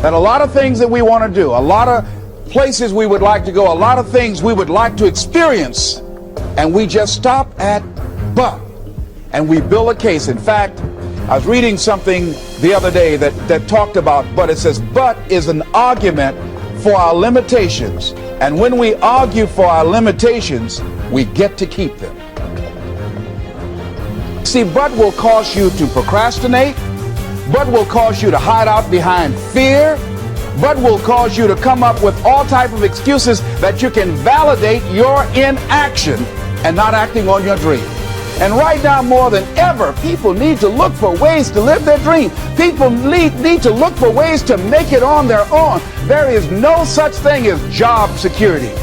that a lot of things that we want to do, a lot of places we would like to go, a lot of things we would like to experience, and we just stop at but, and we build a case. In fact, I was reading something the other day that talked about but. It says but is an argument for our limitations, and when we argue for our limitations, we get to keep them. See, but will cause you to procrastinate, but will cause you to hide out behind fear, but will cause you to come up with all type of excuses that you can validate your inaction and not acting on your dream. And right now, more than ever, people need to look for ways to live their dream. People need to look for ways to make it on their own. There is no such thing as job security.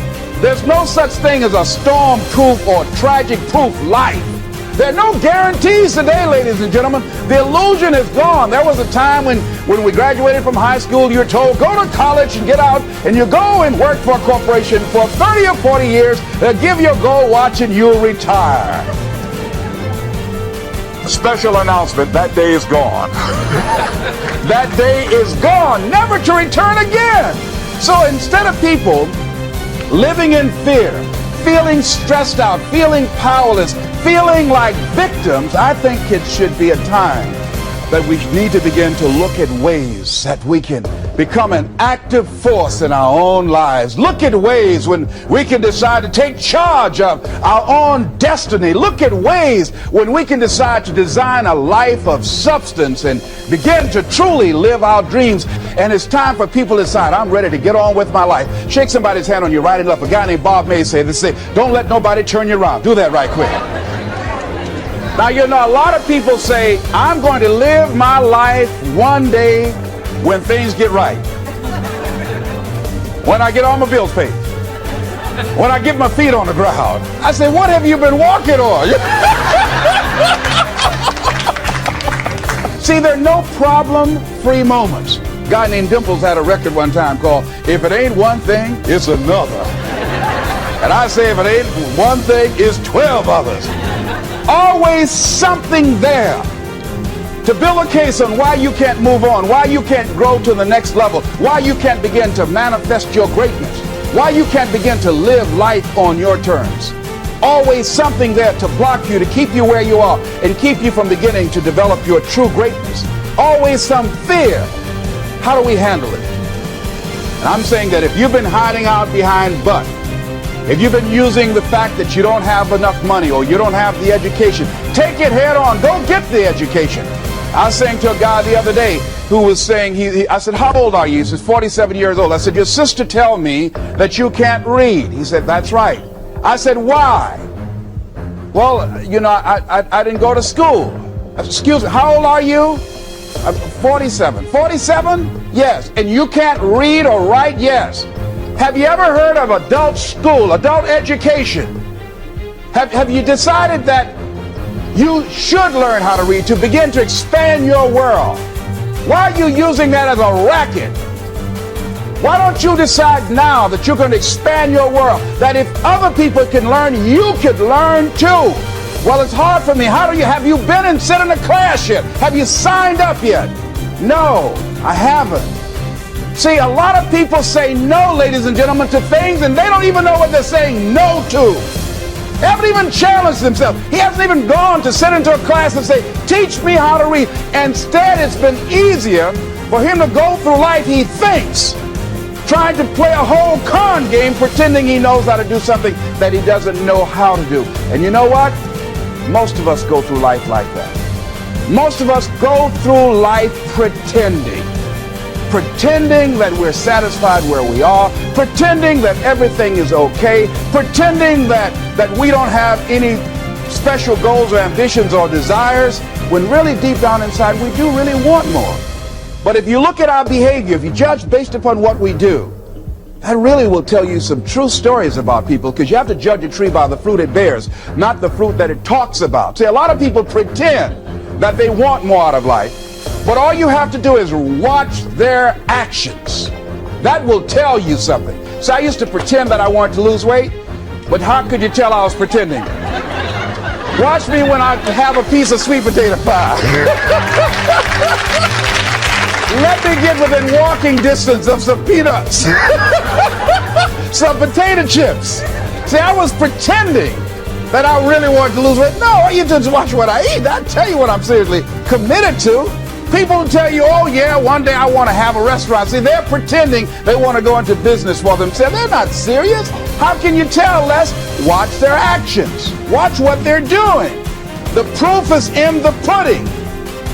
There's no such thing as a storm-proof or tragic-proof life. There are no guarantees today, ladies and gentlemen. The illusion is gone. There was a time when we graduated from high school, you were told, go to college and get out, and you go and work for a corporation for 30 or 40 years. They'll give you a gold watch and you'll retire. Special announcement, that day is gone. That day is gone, never to return again. So instead of people living in fear, feeling stressed out, feeling powerless, feeling like victims, I think it should be a time that we need to begin to look at ways that we can become an active force in our own lives. Look at ways when we can decide to take charge of our own destiny. Look at ways when we can decide to design a life of substance and begin to truly live our dreams. And it's time for people to decide, I'm ready to get on with my life. Shake somebody's hand on your right and left. A guy named Bob May said, don't let nobody turn you around. Do that right quick. Now, you know, a lot of people say, I'm going to live my life one day when things get right. When I get all my bills paid. When I get my feet on the ground. I say, what have you been walking on? See, there are no problem-free moments. A guy named Dimples had a record one time called, If It Ain't One Thing, It's Another. And I say, if it ain't one thing, it's 12 others. Always something there to build a case on why you can't move on, why you can't grow to the next level, why you can't begin to manifest your greatness, why you can't begin to live life on your terms. Always something there to block you, to keep you where you are, and keep you from beginning to develop your true greatness. Always some fear. How do we handle it? And I'm saying that if you've been hiding out behind but, if you've been using the fact that you don't have enough money or you don't have the education, take it head on. Don't get the education. I was saying to a guy the other day who was saying, I said, how old are you? He says, 47 years old. I said, your sister tell me that you can't read. He said, that's right. I said, why? Well, you know, I didn't go to school. Excuse me, how old are you? 47. 47? Yes. And you can't read or write? Yes. Have you ever heard of adult school, adult education? Have you decided that you should learn how to read to begin to expand your world? Why are you using that as a racket? Why don't you decide now that you're going to expand your world? That if other people can learn, you could learn too. Well, it's hard for me. Have you been and sit in a class yet? Have you signed up yet? No, I haven't. See, a lot of people say no, ladies and gentlemen, to things, and they don't even know what they're saying no to. They haven't even challenged themselves. He hasn't even gone to sit into a class and say, teach me how to read. Instead, it's been easier for him to go through life, he thinks, trying to play a whole con game, pretending he knows how to do something that he doesn't know how to do. And you know what? Most of us go through life like that. Most of us go through life pretending that we're satisfied where we are, pretending that everything is okay, pretending that we don't have any special goals or ambitions or desires, when really deep down inside we do really want more. But if you look at our behavior, if you judge based upon what we do, that really will tell you some true stories about people, because you have to judge a tree by the fruit it bears, not the fruit that it talks about. See, a lot of people pretend that they want more out of life, but all you have to do is watch their actions. That will tell you something. So I used to pretend that I wanted to lose weight, but how could you tell I was pretending? Watch me when I have a piece of sweet potato pie. Let me get within walking distance of some peanuts, some potato chips. See, I was pretending that I really wanted to lose weight. No, you just watch what I eat. I tell you what I'm seriously committed to. People tell you, oh yeah, one day I want to have a restaurant. See, they're pretending they want to go into business for themselves. They're not serious. How can you tell, Les? Watch their actions. Watch what they're doing. The proof is in the pudding.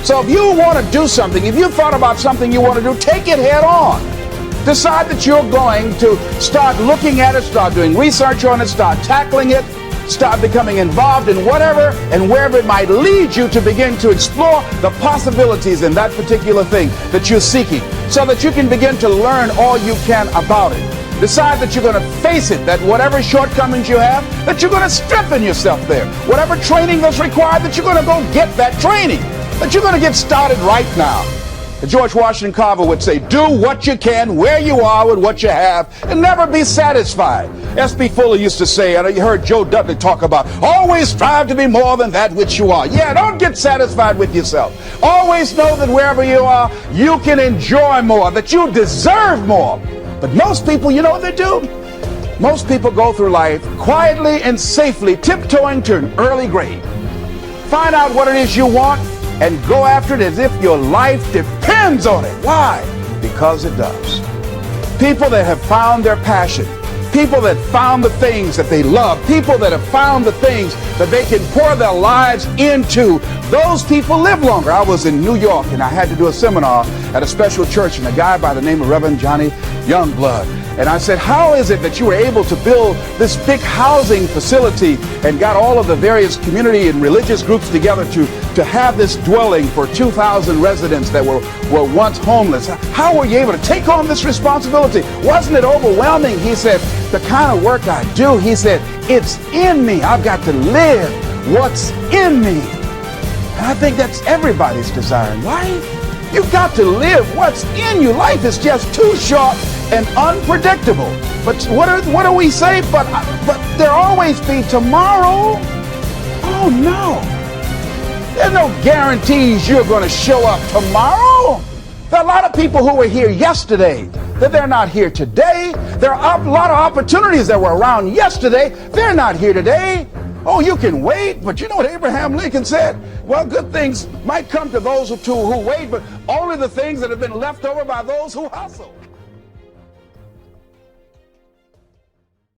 So if you want to do something, if you thought about something you want to do, take it head on. Decide that you're going to start looking at it, start doing research on it, start tackling it, start becoming involved in whatever and wherever it might lead you to begin to explore the possibilities in that particular thing that you're seeking so that you can begin to learn all you can about it. Decide that you're going to face it, that whatever shortcomings you have, that you're going to strengthen yourself there. Whatever training that's required, that you're going to go get that training, that you're going to get started right now. George Washington Carver would say, do what you can, where you are with what you have, and never be satisfied. S.B. Fuller used to say, and you heard Joe Dudley talk about, always strive to be more than that which you are. Yeah, don't get satisfied with yourself. Always know that wherever you are, you can enjoy more, that you deserve more. But most people, you know what they do? Most people go through life quietly and safely, tiptoeing to an early grave. Find out what it is you want, and go after it as if your life depends on it. Why? Because it does. People that have found their passion, people that found the things that they love, people that have found the things that they can pour their lives into, those people live longer. I was in New York and I had to do a seminar at a special church, and a guy by the name of Reverend Johnny Youngblood. And I said, how is it that you were able to build this big housing facility and got all of the various community and religious groups together to have this dwelling for 2,000 residents that were once homeless? How were you able to take on this responsibility? Wasn't it overwhelming? He said, the kind of work I do, he said, it's in me. I've got to live what's in me. And I think that's everybody's desire in life. You've got to live what's in you. Life is just too short and unpredictable. But what do we say? But there'll always be tomorrow. Oh no. There's no guarantees you're going to show up tomorrow. There are a lot of people who were here yesterday that they're not here today. There are a lot of opportunities that were around yesterday. They're not here today. Oh, you can wait, but you know what Abraham Lincoln said? Well, good things might come to those who wait, but only the things that have been left over by those who hustle.